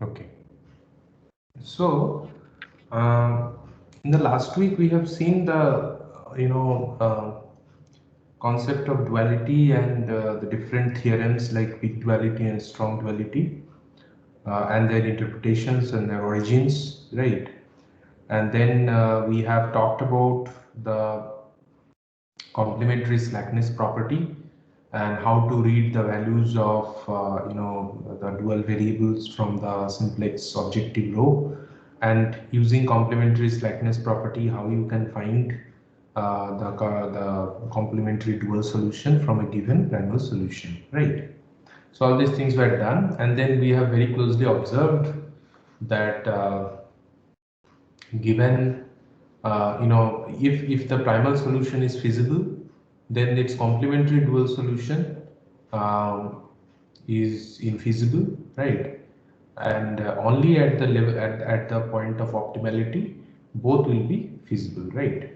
Okay. So, uh, in the last week we have seen the concept of duality and the different theorems like weak duality and strong duality, and their interpretations and their origins, right? And then we have talked about the complementary slackness property and how to read the values of the dual variables from the simplex objective row, and using complementary slackness property how you can find the complementary dual solution from a given primal solution, right? So all these things were done, and then we have very closely observed that given if the primal solution is feasible, then its complementary dual solution um, is infeasible, right? And only at the level at the point of optimality both will be feasible, right?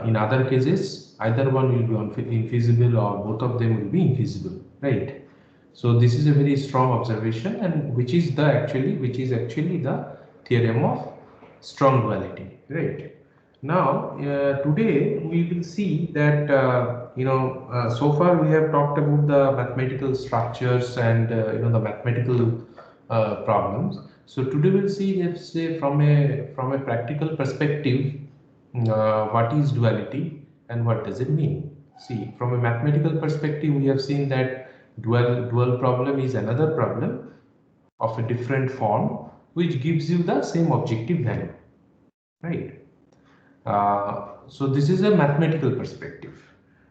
In other cases either one will be infeasible or both of them will be infeasible, right? So this is a very strong observation, and which is actually the theorem of strong duality, right? Now today we will see that so far we have talked about the mathematical structures and the mathematical problems. So today we'll see, let's say, from a practical perspective, what is duality and what does it mean. See, from a mathematical perspective, we have seen that dual problem is another problem of a different form which gives you the same objective value, right? So this is a mathematical perspective,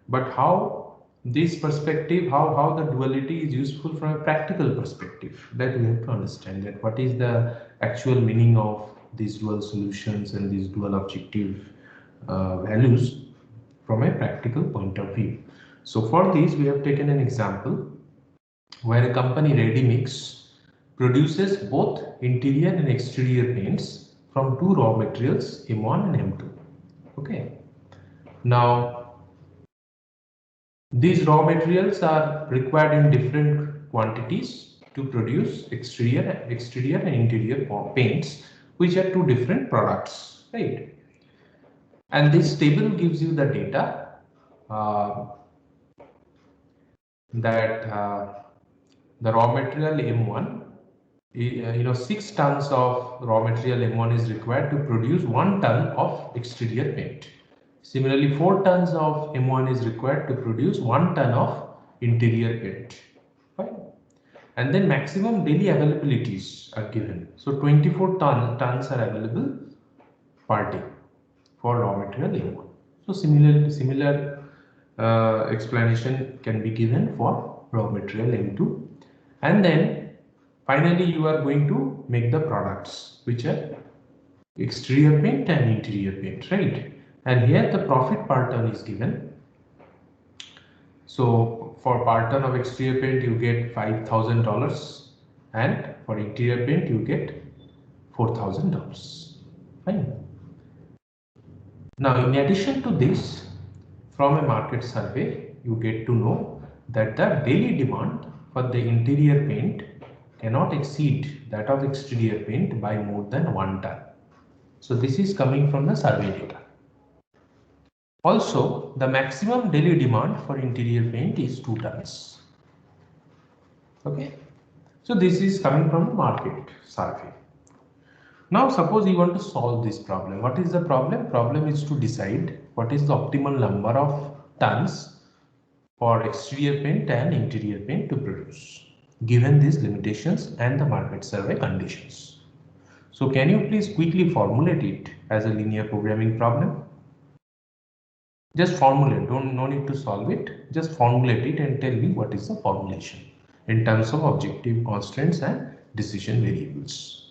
but how this perspective, how the duality is useful from a practical perspective, that we have to understand, that what is the actual meaning of these dual solutions and these dual objective values from a practical point of view. So for this we have taken an example where a company Ready Mix produces both interior and exterior paints from two raw materials, M1 and M2. Okay. Now these raw materials are required in different quantities to produce exterior and interior paints, which are two different products, right? And this table gives you the data uh, that the raw material M1, 6 tons of raw material M1 is required to produce 1 ton of exterior paint. Similarly, 4 tons of M1 is required to produce 1 ton of interior paint. Fine. And then maximum daily availabilities are given. So 24 tons are available per day for raw material M1. So similar explanation can be given for raw material M2. And then finally you are going to make the products, which are exterior paint and interior paint, right? And here the profit per ton is given. So for per ton of exterior paint you get $5,000, and for interior paint you get $4,000. Fine. Now in addition to this, from a market survey you get to know that the daily demand for the interior paint cannot exceed that of exterior paint by more than 1 ton. So this is coming from the survey data. Also, the maximum daily demand for interior paint is 2 tons. Okay. So this is coming from the market survey. Now suppose you want to solve this problem. What is the problem? Problem is to decide what is the optimal number of tons for exterior paint and interior paint to produce, given these limitations and the market survey conditions. So can you please quickly formulate it as a linear programming problem? Just formulate, no need to solve it, just formulate it and tell me what is the formulation in terms of objective constraints and decision variables.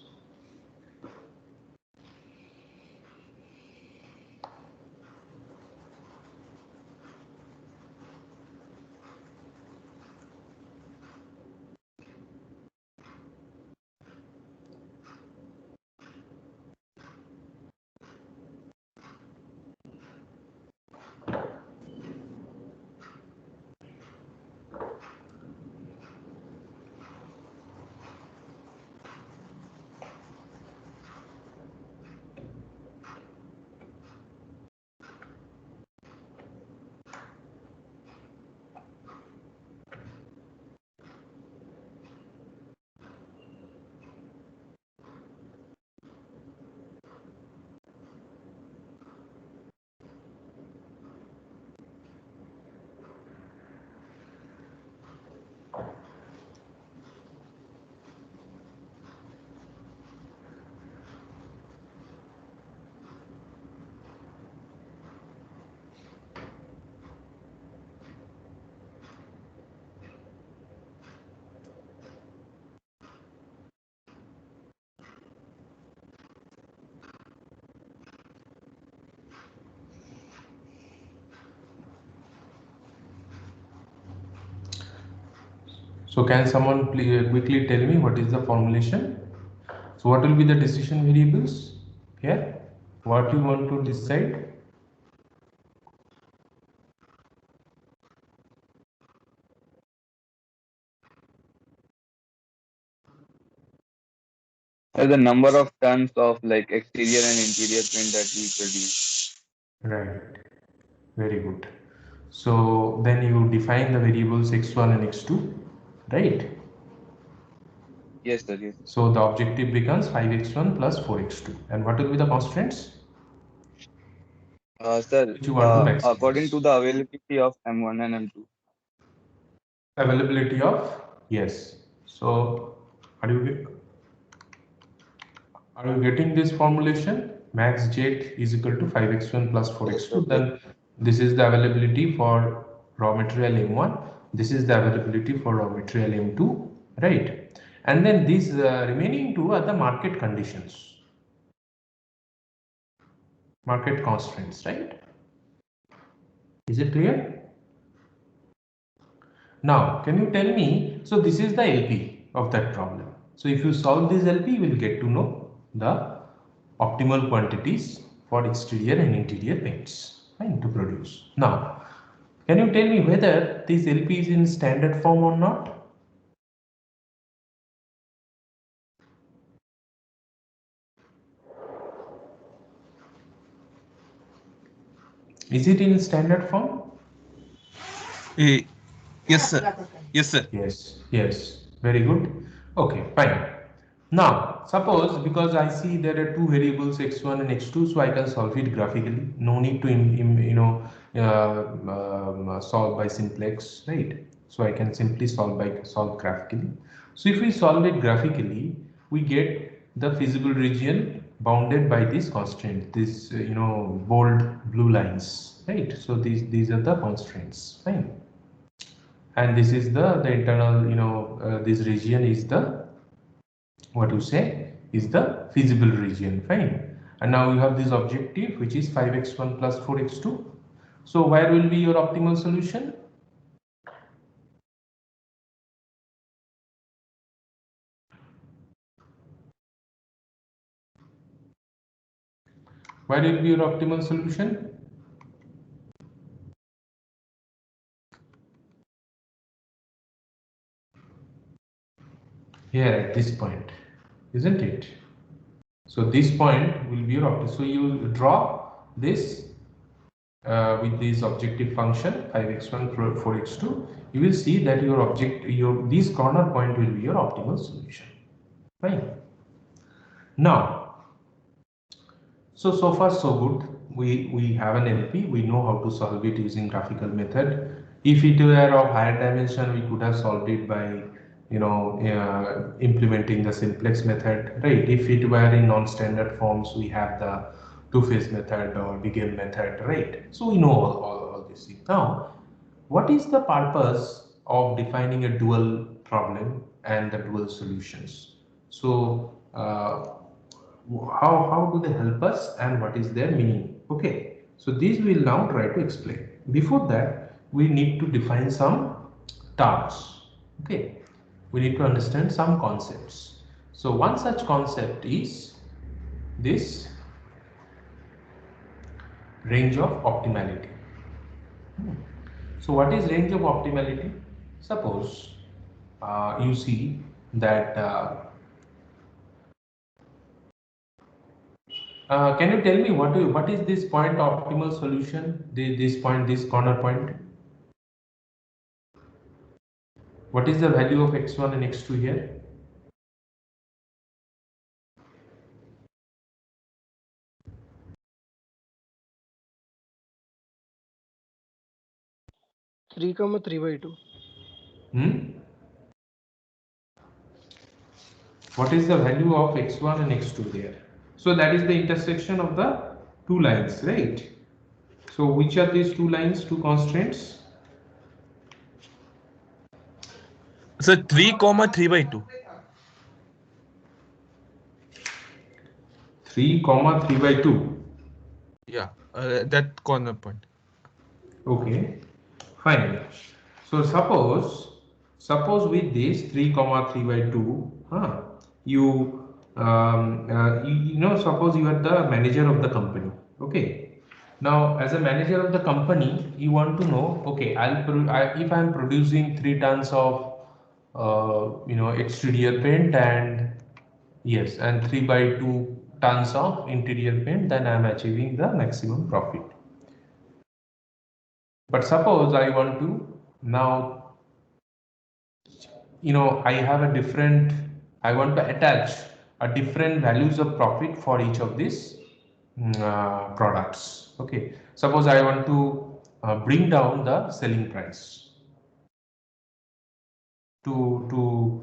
So can someone quickly tell me what is the formulation? So what will be the decision variables here? What you want to decide? The number of tons of like exterior and interior paint that we produce. Right. Very good. So then you define the variables x1 and x2, right? Yes, sir. Yes. So the objective becomes 5x1 plus 4x2. And what will be the constraints Sir, which you want to according to maximize? the availability of M1 and M2. Availability of, yes. So are you getting this formulation? Max jet is equal to 5x1 plus Yes, sir. 4x2. Yes. Then this is the availability for raw material M1. This is the availability for raw material M2, right? And then these remaining two are the market conditions, market constraints, right? Is it clear? Now, can you tell me, so this is the LP of that problem. So if you solve this LP, you will get to know the optimal quantities for exterior and interior paints, fine, to produce. Now, can you tell me whether this LP is in standard form or not? Is it in standard form? Eh, yes, sir. Yes, sir. Yes, yes, very good. Okay, fine. Now, suppose because I see there are two variables x1 and x2, so I can solve it graphically. No need to solve by simplex, right? So I can simply solve graphically. So if we solve it graphically, we get the feasible region bounded by this constraint, this bold blue lines, right? So these are the constraints, fine. And this is the internal, this region is the, what you say, is the feasible region, fine. And now you have this objective which is 5x1 plus 4x2. So where will be your optimal solution? Where will be your optimal solution? Here at this point, isn't it? So this point will be your optimal. So you draw this with this objective function 5x1 4x2, you will see that your this corner point will be your optimal solution, fine. Now, so far so good. We have an LP. We know how to solve it using graphical method. If it were of higher dimension, we could have solved it by implementing the simplex method, right? If it were in non-standard forms, we have the two-phase method or begin method, right? So we know all these things. Now, what is the purpose of defining a dual problem and the dual solutions? So how do they help us and what is their meaning? Okay, so these we will now try to explain. Before that, we need to define some terms. Okay, we need to understand some concepts. So one such concept is this range of optimality. So what is range of optimality? Suppose you see that can you tell me what is this point optimal solution? This point, this corner point. What is the value of x1 and x2 here? Three comma 3/2. Hmm? What is the value of x1 and x2 there? So that is the intersection of the two lines, right? So which are these two lines, two constraints? Sir, 3 comma 3/2. 3 comma 3 by 2. Yeah, that corner point. Okay, fine. So suppose suppose with this 3 comma 3 by 2, suppose you are the manager of the company. Okay, now as a manager of the company you want to know, okay, if I am producing 3 tons of exterior paint, and yes, and 3 by 2 tons of interior paint, then I am achieving the maximum profit. But suppose I want to now, I have a different, I want to attach a different values of profit for each of these products. Okay, suppose I want to bring down the selling price to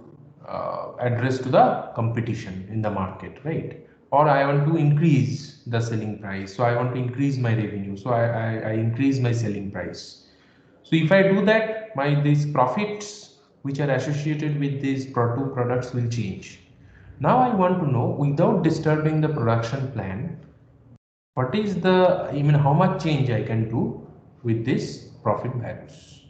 address to the competition in the market, right? Or I want to increase the selling price, so I want to increase my revenue, so I increase my selling price. So if I do that, these profits which are associated with these two products will change. Now I want to know, without disturbing the production plan, what is the, how much change I can do with this profit values.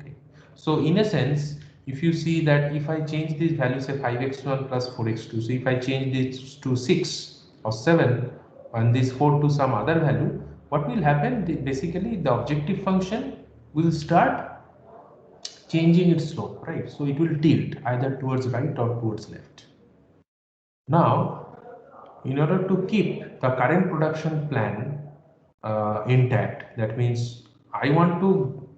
Okay. So in a sense, if you see that if I change these values, say 5x1 plus 4x2, so if I change this to 6 or 7 and this 4 to some other value, what will happen? Basically, the objective function will start changing its slope, right? So it will tilt either towards right or towards left. Now, in order to keep the current production plan intact, that means I want to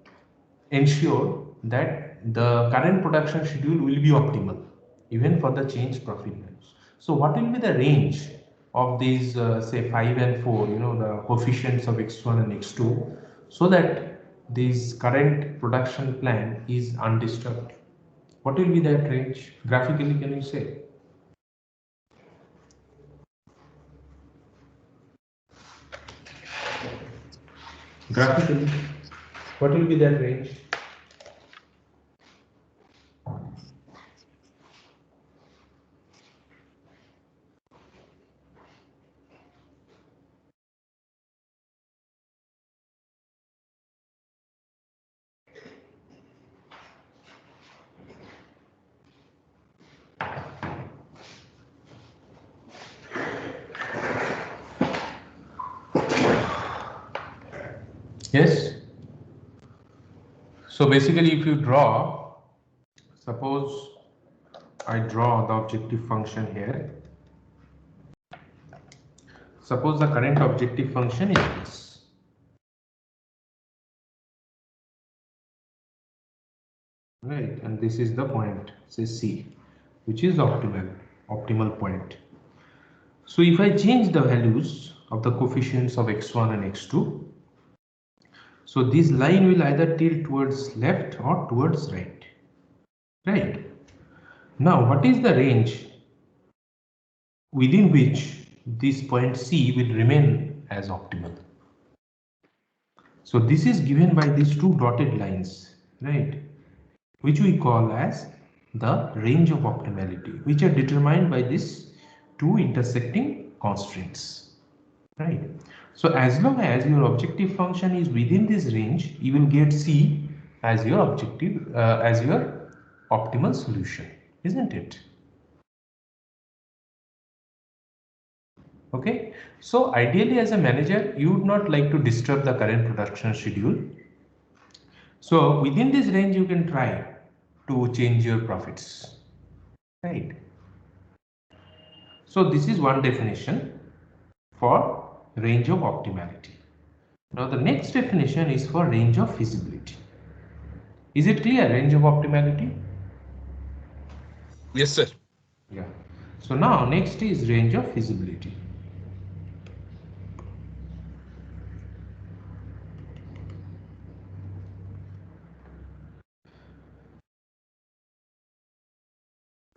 ensure that the current production schedule will be optimal even for the change profit values. So what will be the range of these say 5 and 4, the coefficients of x1 and x2, so that this current production plan is undisturbed? What will be that range? Graphically, can you say? Graphically, what will be that range? Yes. So basically, if you draw, suppose I draw the objective function here. Suppose the current objective function is this. Right, and this is the point, say C, which is optimal point. So if I change the values of the coefficients of x1 and x2, so this line will either tilt towards left or towards right. Right. Now, what is the range within which this point C will remain as optimal? So this is given by these two dotted lines, right, which we call as the range of optimality, which are determined by these two intersecting constraints, right? So as long as your objective function is within this range, you will get C as your objective, as your optimal solution, isn't it? Okay, so ideally as a manager, you would not like to disturb the current production schedule. So within this range, you can try to change your profits, right? So this is one definition for range of optimality. Now the next definition is for range of feasibility. Is it clear, range of optimality? Yes, sir. Yeah. So now next is range of feasibility.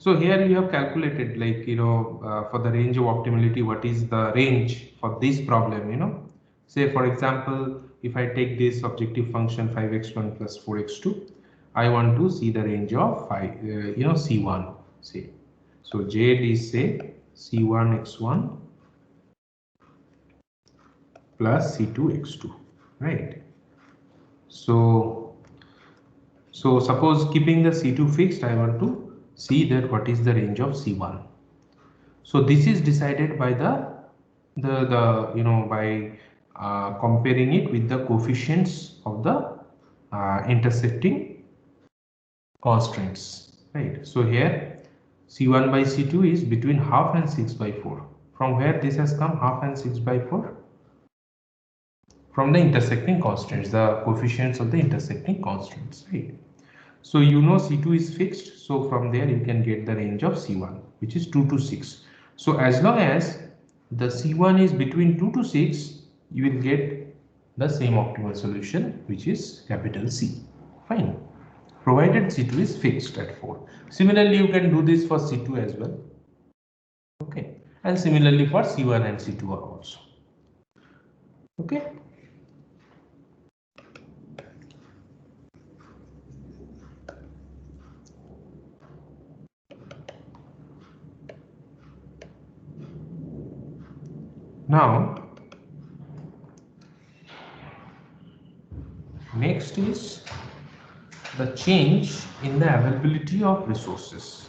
So here you have calculated, like, for the range of optimality, what is the range for this problem, say for example, if I take this objective function 5x1 plus 4x2, I want to see the range of C1, say. So Z is say C1 x1 plus C2 x2, right? So So suppose keeping the C2 fixed, I want to see that what is the range of C1. So this is decided by the by comparing it with the coefficients of the intersecting constraints, right? So here C1 by C2 is between half and 6 by 4. From where this has come, half and 6 by 4? From the intersecting constraints, the coefficients of the intersecting constraints, right? So you know C2 is fixed, so from there you can get the range of C1, which is 2 to 6. So as long as the C1 is between 2 to 6, you will get the same optimal solution, which is capital C. Fine. Provided C2 is fixed at 4. Similarly, you can do this for C2 as well. Okay. And similarly for C1 and C2 also. Okay. Now, next is the change in the availability of resources.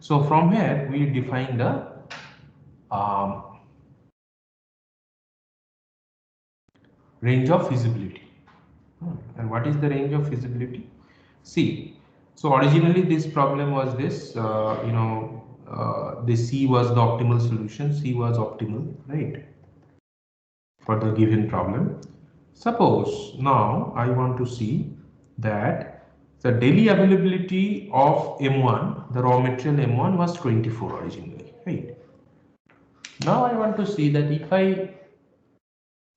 So from here we define the range of feasibility. And what is the range of feasibility? See, so originally this problem was this, the C was the optimal solution, C was optimal, right, for the given problem. Suppose now I want to see that the daily availability of M1, the raw material M1 was 24 originally, right? Now I want to see that if I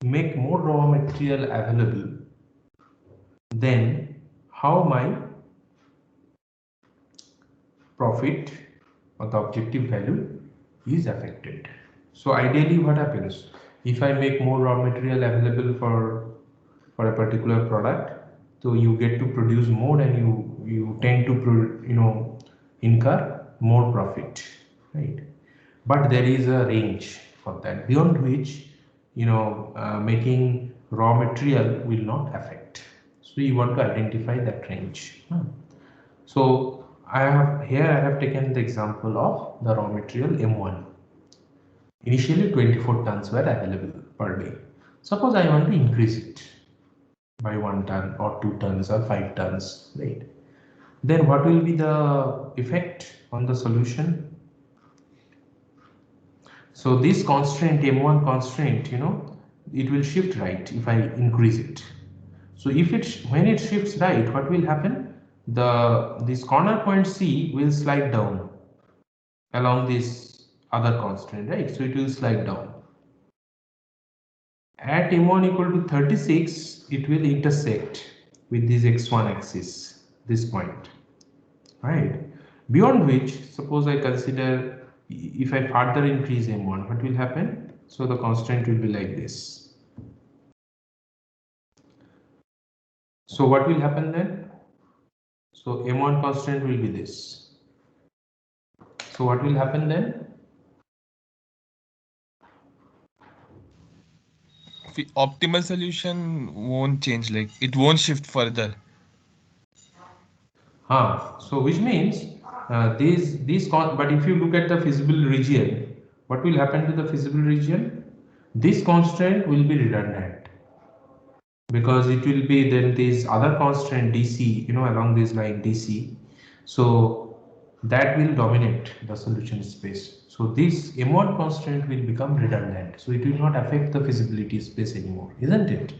make more raw material available, then how my profit or the objective value is affected. So ideally what happens if I make more raw material available for a particular product, so you get to produce more and you tend to incur more profit, right? But there is a range for that beyond which making raw material will not affect. So you want to identify that range. So I have taken the example of the raw material M1. Initially 24 tons were available per day. Suppose I want to increase it by 1 ton or 2 tons or 5 tons, right? Then what will be the effect on the solution? So this constraint, M1 constraint, it will shift right if I increase it. So when it shifts right, what will happen? This corner point C will slide down along this other constraint, right? So it will slide down. At M1 equal to 36, it will intersect with this x1 axis, this point, right? Beyond which, suppose I consider if I further increase M1, what will happen? So the constraint will be like this. So what will happen then? So M1 constraint will be this. So what will happen then? The optimal solution won't change, like it won't shift further. So which means but if you look at the feasible region, what will happen to the feasible region? This constraint will be redundant because it will be then this other constraint DC, along this line DC. So that will dominate the solution space. So this M1 constraint will become redundant. So it will not affect the feasibility space anymore, isn't it?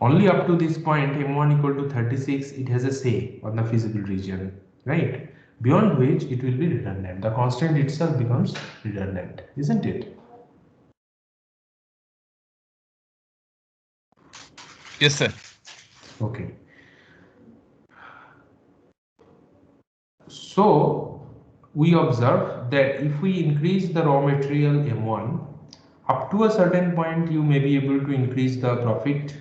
Only up to this point, M1 equal to 36, it has a say on the feasible region, right? Beyond which it will be redundant. The constant itself becomes redundant, isn't it? Yes, sir. Okay. So we observe that if we increase the raw material M1 up to a certain point, you may be able to increase the profit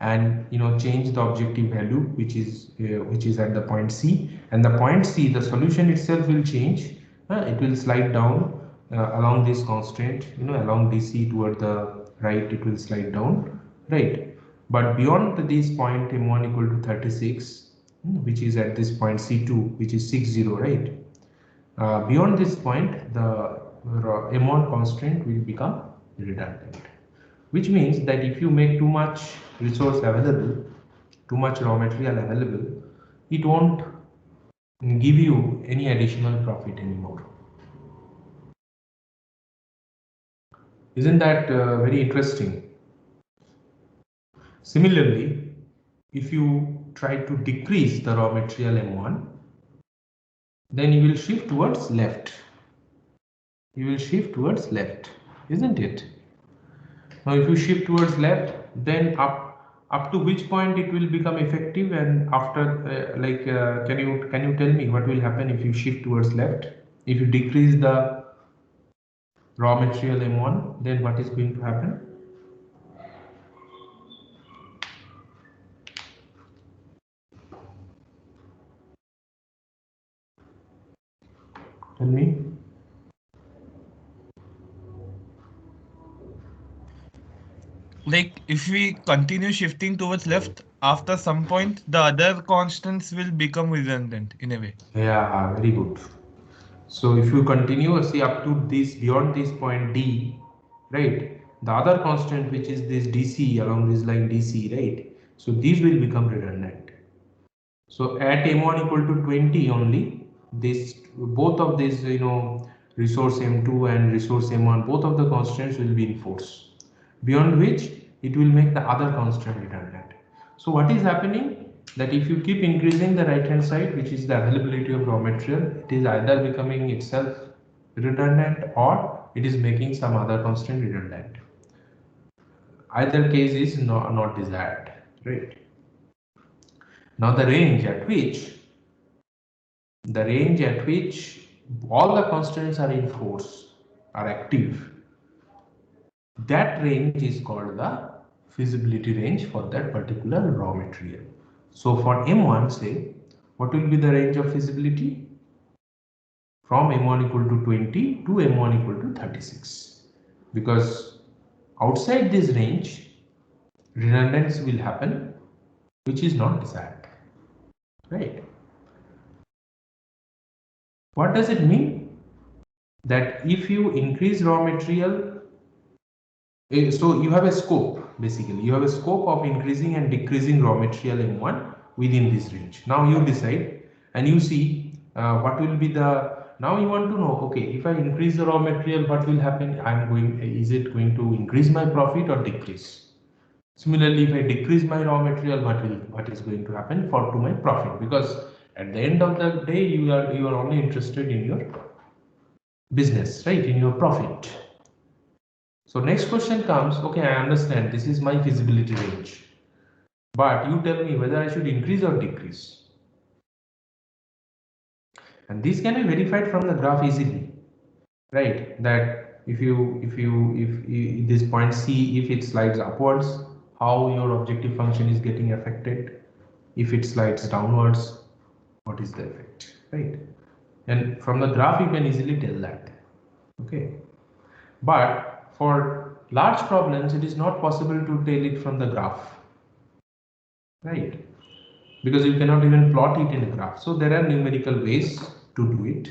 and change the objective value, which is at the point C, and the point C, the solution itself will change. It will slide down along this constraint, along DC toward the right? It will slide down, right? But beyond this point M1 equal to 36, which is at this point C2, which is 60, right? Beyond this point, the M1 constraint will become redundant, which means that if you make too much resource available, too much raw material available, it won't give you any additional profit anymore. Isn't that very interesting? Similarly, if you try to decrease the raw material M1, then you will shift towards left. You will shift towards left, isn't it? Now, if you shift towards left, then up to which point it will become effective, and after can you tell me what will happen if you shift towards left? If you decrease the raw material M1, then what is going to happen? Tell me. Like if we continue shifting towards left, after some point, the other constants will become redundant in a way. Yeah, very good. So if you continue, see up to this, beyond this point D, right? The other constant, which is this DC along this line DC, right? So these will become redundant. So at M1 equal to 20 only, this both of these, resource M2 and resource M1, both of the constants will be in force. Beyond which it will make the other constant redundant. So what is happening? That if you keep increasing the right hand side, which is the availability of raw material, it is either becoming itself redundant or it is making some other constant redundant. Either case is not desired, right? Now the range at which all the constants are in force, are active, that range is called the feasibility range for that particular raw material. So for M1, say, what will be the range of feasibility? From M1 equal to 20 to M1 equal to 36. Because outside this range, redundancy will happen, which is not desired, right? What does it mean? That if you increase raw material, so you have a scope, basically you have a scope of increasing and decreasing raw material M1 within this range. Now you decide and you see what will be the, now you want to know, okay, if I increase the raw material, what will happen? Is it going to increase my profit or decrease? Similarly, if I decrease my raw material, what is going to happen to my profit? Because at the end of the day, you are only interested in your business, right? In your profit. So next question comes, okay, I understand this is my feasibility range, but you tell me whether I should increase or decrease. And this can be verified from the graph easily, right? That if this point C, if it slides upwards, how your objective function is getting affected. If it slides downwards, what is the effect, right? And from the graph you can easily tell that, okay? But for large problems, it is not possible to tell it from the graph, right? Because you cannot even plot it in a graph. So there are numerical ways to do it,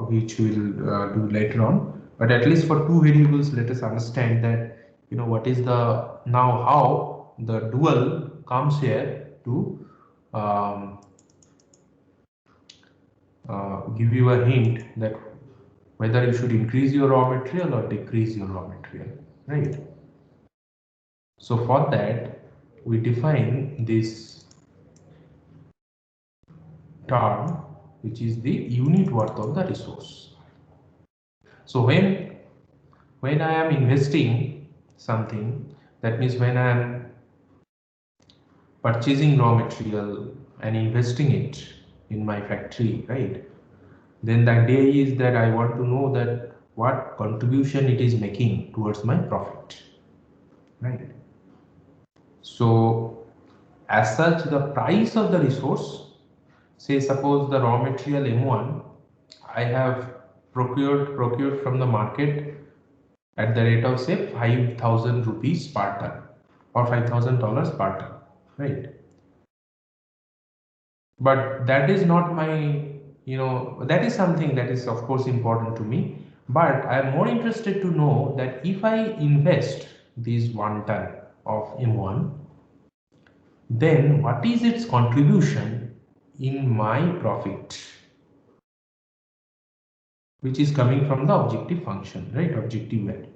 which we'll do later on. But at least for two variables, let us understand that, what is the, now how the dual comes here to give you a hint that whether you should increase your raw material or decrease your raw material, right? So for that, we define this term, which is the unit worth of the resource. So when I am investing something, that means when I am purchasing raw material and investing it in my factory, right? Then the idea is that I want to know that what contribution it is making towards my profit, right? So as such, the price of the resource, say suppose the raw material M1, I have procured from the market at the rate of say 5,000 rupees per ton or $5,000 per ton, right? But that is not my, that is something that is of course important to me. But I am more interested to know that if I invest this 1 ton of M1, then what is its contribution in my profit, which is coming from the objective function, right? Objective value.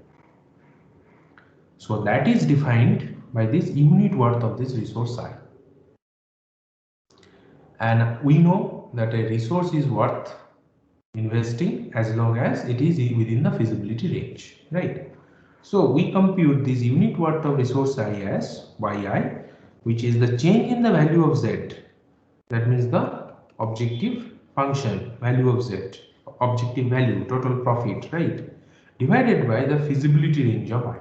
So that is defined by this unit worth of this resource I. And we know that a resource is worth investing as long as it is within the feasibility range, right? So we compute this unit worth of resource I as yi, which is the change in the value of z. That means the objective function value of z, objective value, total profit, right? Divided by the feasibility range of I.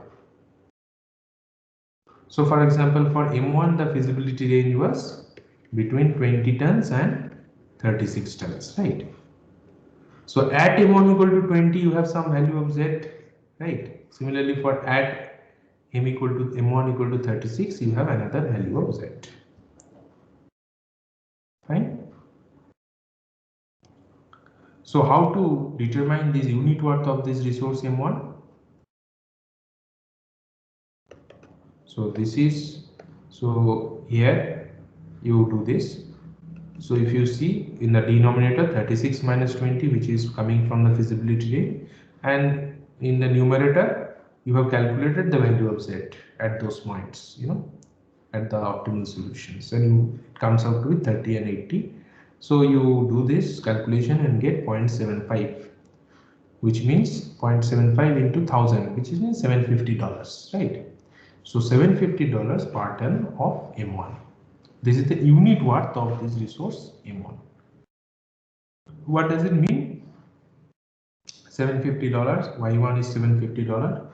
So for example, for M1, the feasibility range was between 20 tons and 36 tons, right? So at M1 equal to 20, you have some value of Z, right? Similarly, for at M1 equal to 36, you have another value of Z. Fine. So how to determine this unit worth of this resource M1? So this is, so here you do this. So if you see in the denominator 36 minus 20, which is coming from the feasibility range, and in the numerator you have calculated the value of Z at those points, at the optimal solutions, and it comes out to be 30 and 80. So you do this calculation and get 0.75, which means 0.75 into 1000, which is $750, right? So $750 per ton of M1. This is the unit worth of this resource M1. What does it mean? $750, Y1 is $750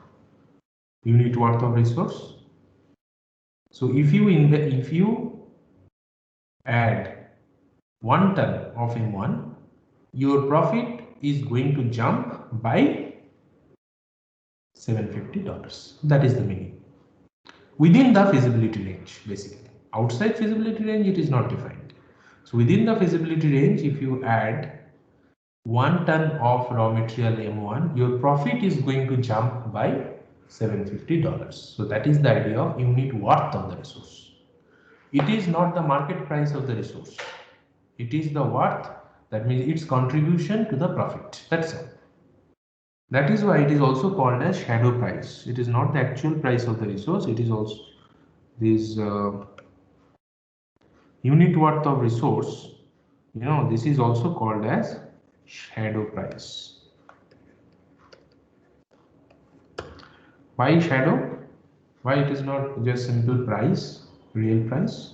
unit worth of resource. So if you add 1 ton of M1, your profit is going to jump by $750. That is the meaning. Within the feasibility range, basically. Outside feasibility range, it is not defined. So within the feasibility range, if you add 1 ton of raw material M1, your profit is going to jump by $750. So that is the idea of unit worth of the resource. It is not the market price of the resource. It is the worth, that means its contribution to the profit. That's all. That is why it is also called as shadow price. It is not the actual price of the resource. It is also this unit worth of resource. This is also called as shadow price. Why shadow? Why it is not just simple price, real price?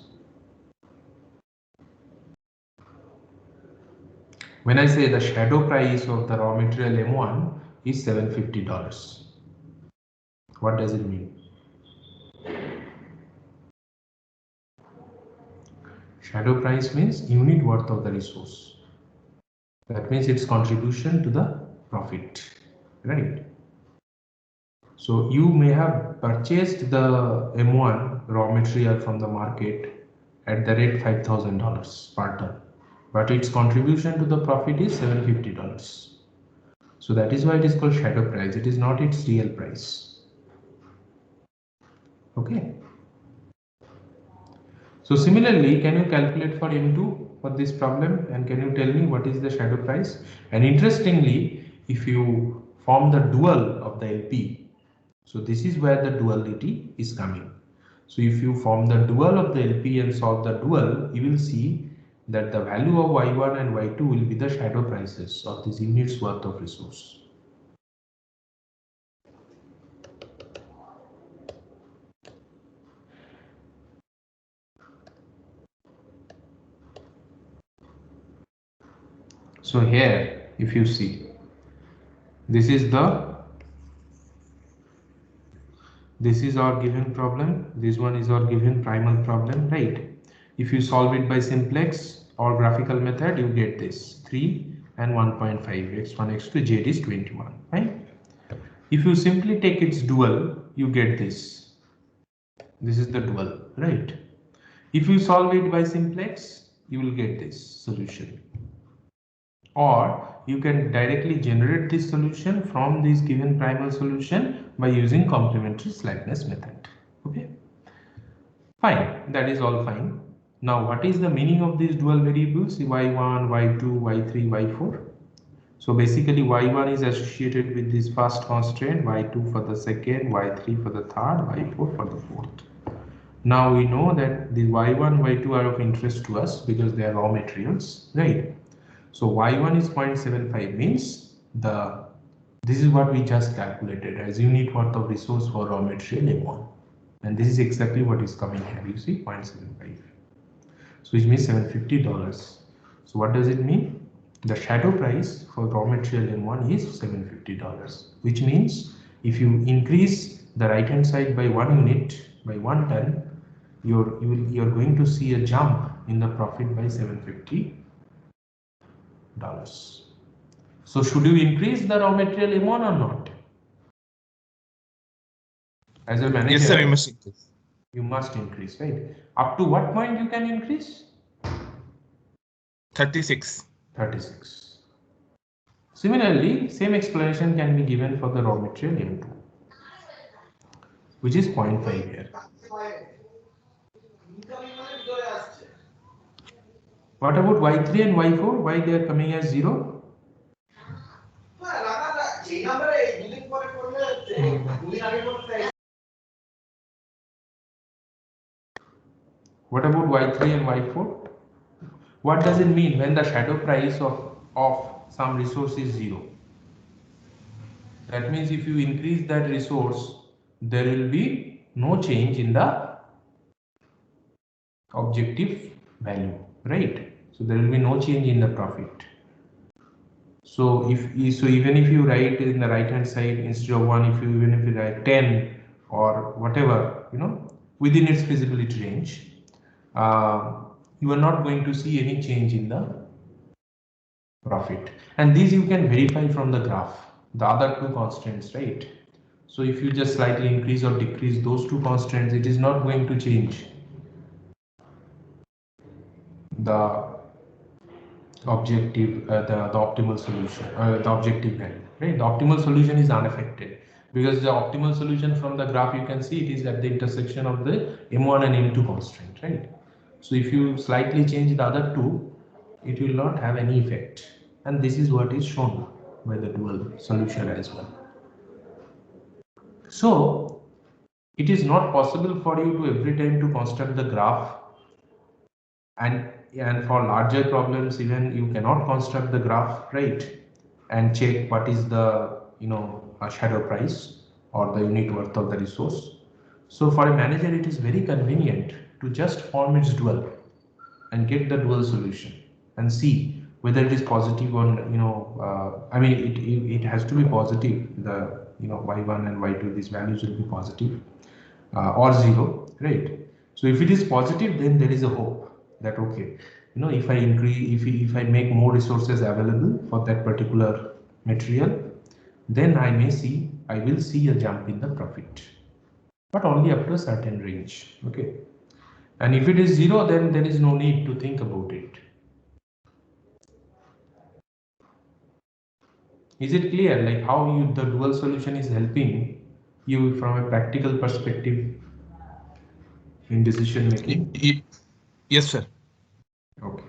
When I say the shadow price of the raw material M1 is $750, what does it mean? Shadow price means unit worth of the resource. That means its contribution to the profit, right? So you may have purchased the M1 raw material from the market at the rate $5,000 per ton, but its contribution to the profit is $750. So that is why it is called shadow price. It is not its real price. Okay. So similarly, can you calculate for M2 for this problem, and can you tell me what is the shadow price? And interestingly, if you form the dual of the LP, so this is where the duality is coming. So if you form the dual of the LP and solve the dual, you will see that the value of Y1 and Y2 will be the shadow prices of these units worth of resource. So here, if you see, this is our given problem. This one is our given primal problem, right? If you solve it by simplex or graphical method, you get this 3 and 1.5, x1, x2, z is 21, right? If you simply take its dual, you get this. This is the dual, right? If you solve it by simplex, you will get this solution. Or you can directly generate this solution from this given primal solution by using complementary slackness method. Okay, fine, that is all fine. Now what is the meaning of these dual variables y1, y2, y3, y4? So basically y1 is associated with this first constraint, y2 for the second, y3 for the third, y4 for the fourth. Now we know that the y1, y2 are of interest to us because they are raw materials, right? So y1 is 0.75 means this is what we just calculated as unit worth of resource for raw material M1, and this is exactly what is coming here. You see 0.75, so which means $750. So what does it mean? The shadow price for raw material M1 is $750, which means if you increase the right hand side by 1 unit by 1 ton, you're going to see a jump in the profit by $750. So should you increase the raw material M1 or not? As a manager, Yes, sir, we must increase. you must increase, right? Up to what point you can increase? 36. 36. Similarly, same explanation can be given for the raw material M2, which is 0.5 here. What about Y3 and Y4? Why they are coming as 0? What about Y3 and Y4? What does it mean when the shadow price of some resource is 0? That means if you increase that resource, there will be no change in the objective value, right? So there will be no change in the profit. So even if you write in the right hand side instead of 1, even if you write 10 or whatever, within its feasibility range, you are not going to see any change in the profit. And these you can verify from the graph, the other two constants, right? So if you just slightly increase or decrease those two constants, it is not going to change the objective, the optimal solution, the objective value, right? The optimal solution is unaffected because the optimal solution from the graph you can see it is at the intersection of the M1 and M2 constraint, right? So if you slightly change the other two, it will not have any effect, and this is what is shown by the dual solution as well. So it is not possible for you to every time to construct the graph, and for larger problems even you cannot construct the graph, right, and check what is the shadow price or the unit worth of the resource. So for a manager it is very convenient to just form its dual and get the dual solution and see whether it is positive or I mean it has to be positive, the y1 and y2, these values will be positive or 0, right? So if it is positive, then there is a hope that okay, if I increase, if I make more resources available for that particular material, then I will see a jump in the profit, but only up to a certain range, okay? And if it is 0, then there is no need to think about it. Is it clear, like how the dual solution is helping you from a practical perspective in decision making? Yes, sir. Okay.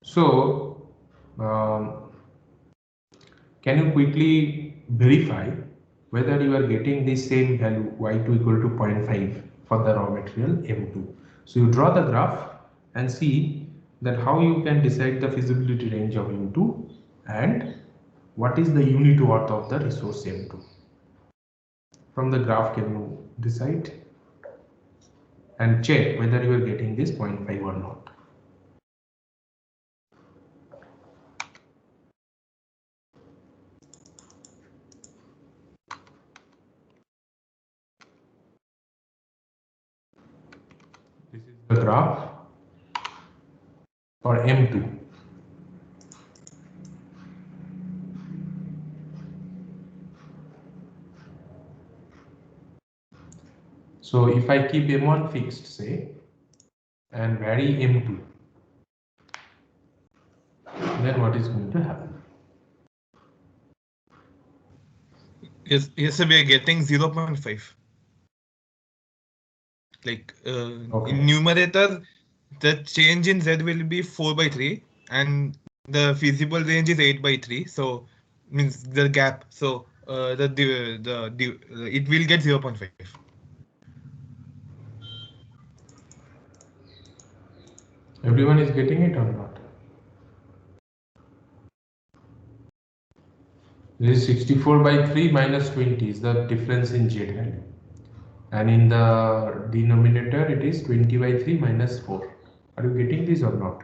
So, can you quickly verify whether you are getting the same value y2 equal to 0.5 for the raw material M2? So you draw the graph and see that how you can decide the feasibility range of M2 and what is the unit worth of the resource M2. From the graph, can you decide and check whether you are getting this 0.5 or not? This is the graph for M2. So if I keep M1 fixed, say, and vary M2, then what is going to happen? Yes, so we are getting 0.5. Like Okay. in numerator, the change in Z will be 4/3, and the feasible range is 8/3. So means the gap. So it will get 0.5. Everyone is getting it or not? This is 64/3 minus 20 is the difference in Z value. And in the denominator, it is 20/3 minus 4. Are you getting this or not?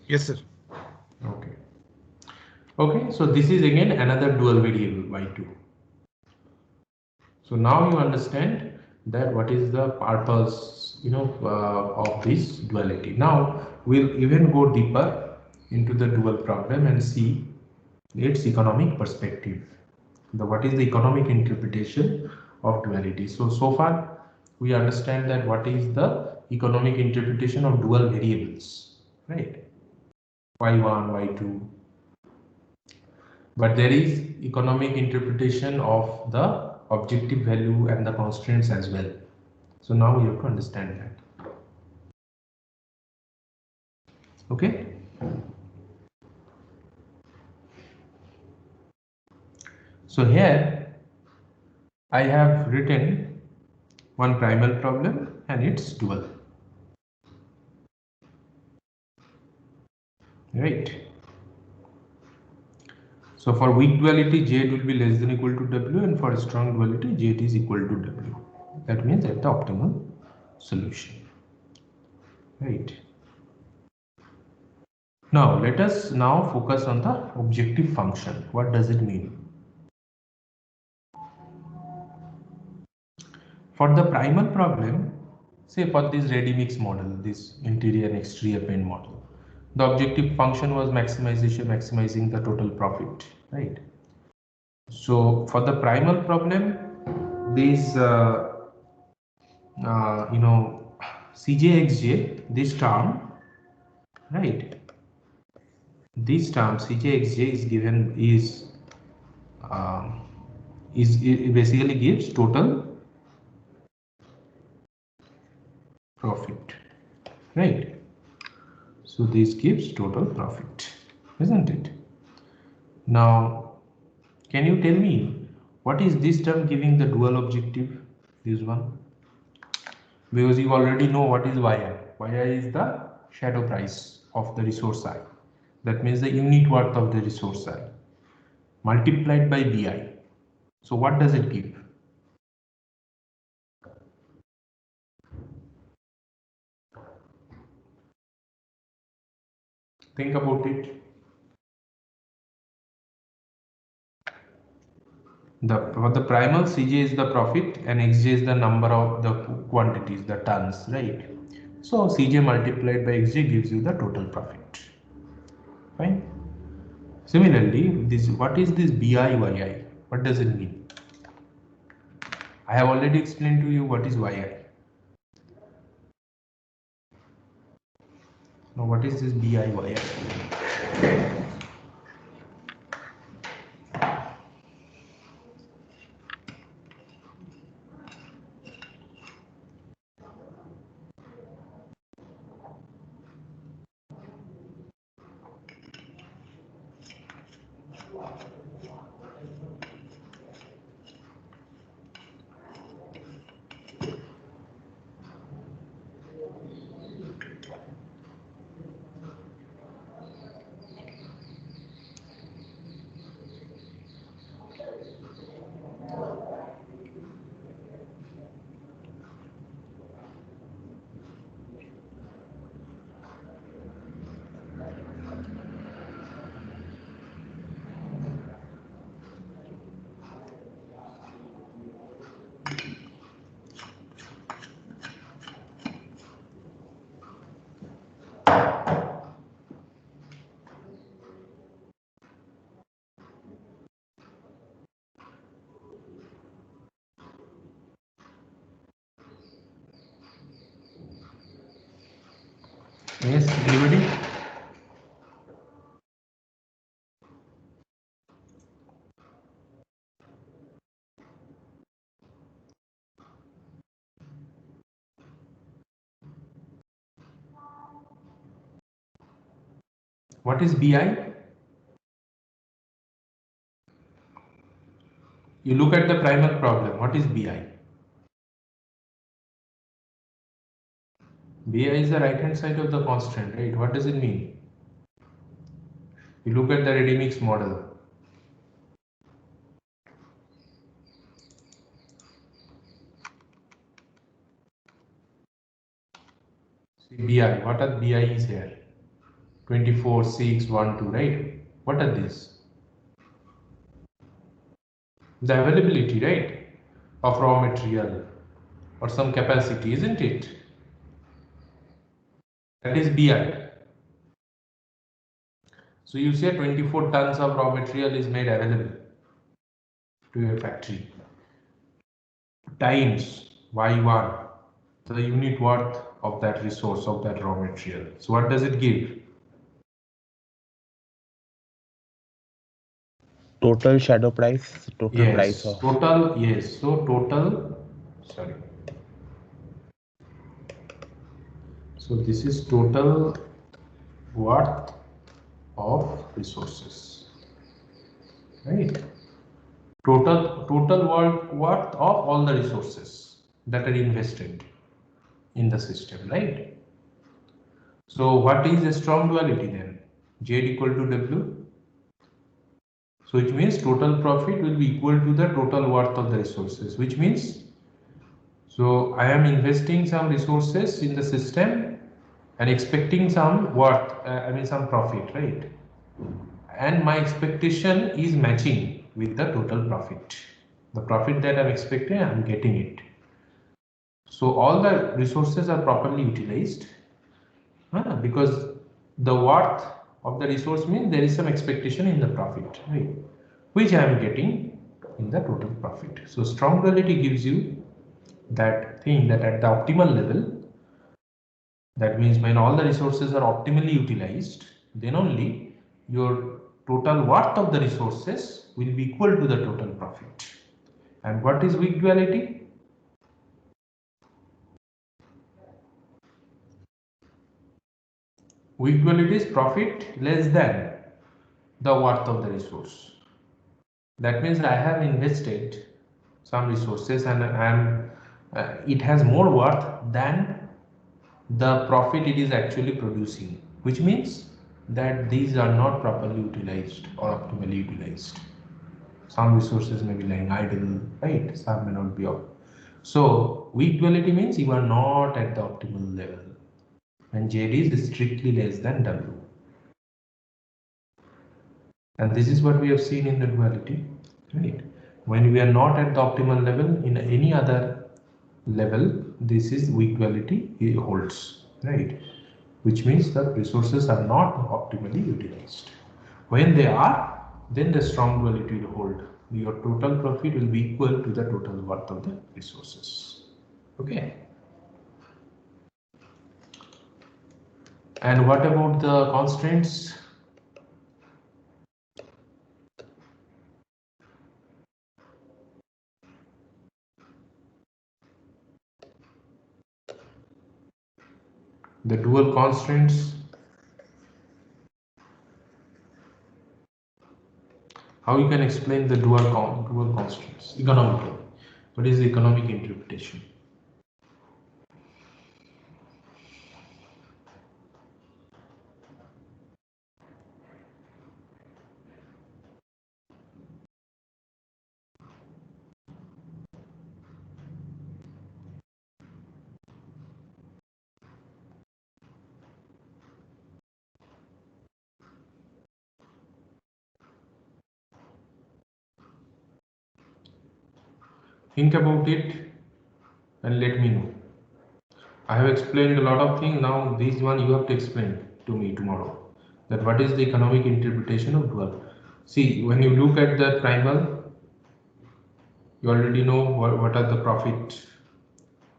Yes, sir. Okay. Okay, so this is again another dual variable y2. So now you understand that what is the purpose, of this duality. Now we'll even go deeper into the dual problem and see its economic perspective. What is the economic interpretation of duality? So far we understand that what is the economic interpretation of dual variables, right? Y1, Y2. But there is economic interpretation of the objective value and the constraints as well. So now we have to understand that. Okay. So here I have written one primal problem and its dual. Right. So for weak duality, Z will be less than equal to W, and for strong duality, Z is equal to W. That means at the optimal solution. Right. Now let us now focus on the objective function. What does it mean? For the primal problem, say for this ready mix model, this interior and exterior paint model, the objective function was maximizing the total profit, right? So for the primal problem, this CJXJ, this term, right? This term CJXJ is given it basically gives total profit, right? So this gives total profit, isn't it? Now, can you tell me what is this term giving the dual objective? This one, because you already know what is yi. Yi is the shadow price of the resource I. That means the unit worth of the resource I multiplied by bi. So what does it give? Think about it. For the primal, Cj is the profit and Xj is the number of the quantities, the tons, right? So Cj multiplied by Xj gives you the total profit. Fine. Similarly, what is this BIYI? What does it mean? I have already explained to you what is YI. Now what is this BIYI? Yes, anybody? What is BI? You look at the primal problem. What is BI? BI is the right hand side of the constant, right? What does it mean? You look at the ready mix model. See BI, what are BIs here? 24, 6, 1, 2, right? What are these? The availability, right? Of raw material or some capacity, isn't it? That is BI. So you say 24 tons of raw material is made available to your factory times Y1, the unit worth of that resource, of that raw material. So what does it give? Total shadow price, total price Yes, of total, yes. So total, sorry. So this is total worth of resources, right? Total worth of all the resources that are invested in the system, right? So what is a strong duality then? Z equal to W. So which means total profit will be equal to the total worth of the resources, which means, so I am investing some resources in the system and expecting some worth, some profit, right? And my expectation is matching with the total profit. The profit that I'm expecting, I'm getting it. So all the resources are properly utilized because the worth of the resource means there is some expectation in the profit, right? Which I am getting in the total profit. So strong duality gives you that thing that at the optimal level, that means when all the resources are optimally utilized, then only your total worth of the resources will be equal to the total profit. And what is weak duality? Weak duality is profit less than the worth of the resource. That means I have invested some resources and it has more worth than the profit it is actually producing, which means that these are not properly utilized or optimally utilized. Some resources may be lying idle, right? Some may not be up. So weak duality means you are not at the optimal level, and Z is strictly less than W. And this is what we have seen in the duality, right? When we are not at the optimal level in any other level, this is weak duality, it holds, right? Which means the resources are not optimally utilized. When they are, then the strong duality will hold. Your total profit will be equal to the total worth of the resources. Okay. And what about the constraints? The dual constraints. How you can explain the dual constraints economically? What is the economic interpretation? Think about it and let me know. I have explained a lot of things. Now this one you have to explain to me tomorrow. That what is the economic interpretation of dual? See, when you look at the primal, you already know what are the profit,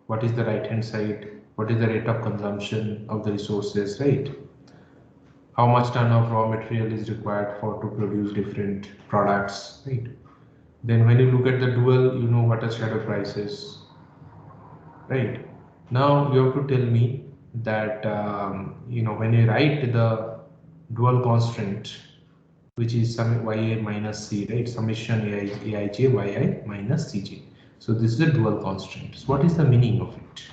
what is the right hand side, what is the rate of consumption of the resources, right? How much ton of raw material is required for to produce different products, right? Then when you look at the dual, you know what a shadow price is, right? Now you have to tell me that when you write the dual constant, which is sum yi minus c, right? Summation aij yi minus cj. So this is a dual constant. So what is the meaning of it?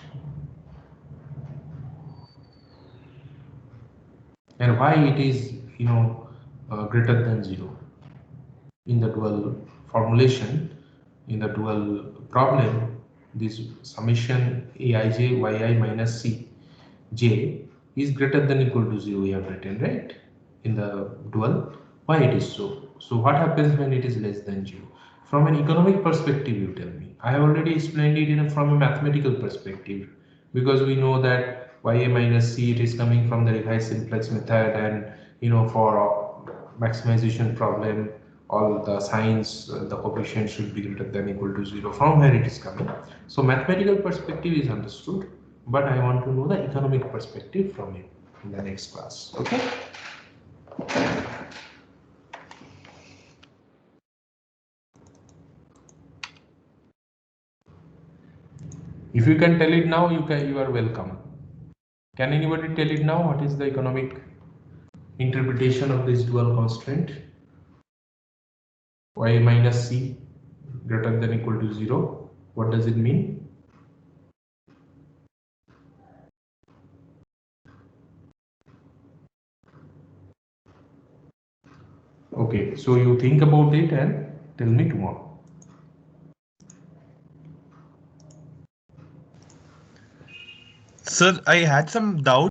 And why it is greater than 0 in the dual formulation? In the dual problem, this summation aij yi minus c j is greater than equal to 0 we have written, right, in the dual. Why it is so? So what happens when it is less than 0? From an economic perspective, you tell me. I have already explained it from a mathematical perspective, because we know that ya minus c, it is coming from the revised simplex method, and for maximization problem, all the signs, the coefficient should be greater than equal to 0, from where it is coming. So mathematical perspective is understood, but I want to know the economic perspective from it in the next class. Okay. If you can tell it now, you are welcome. Can anybody tell it now? What is the economic interpretation of this dual constraint? Y minus c greater than equal to 0. What does it mean? Okay, so you think about it and tell me tomorrow. Sir, I had some doubt.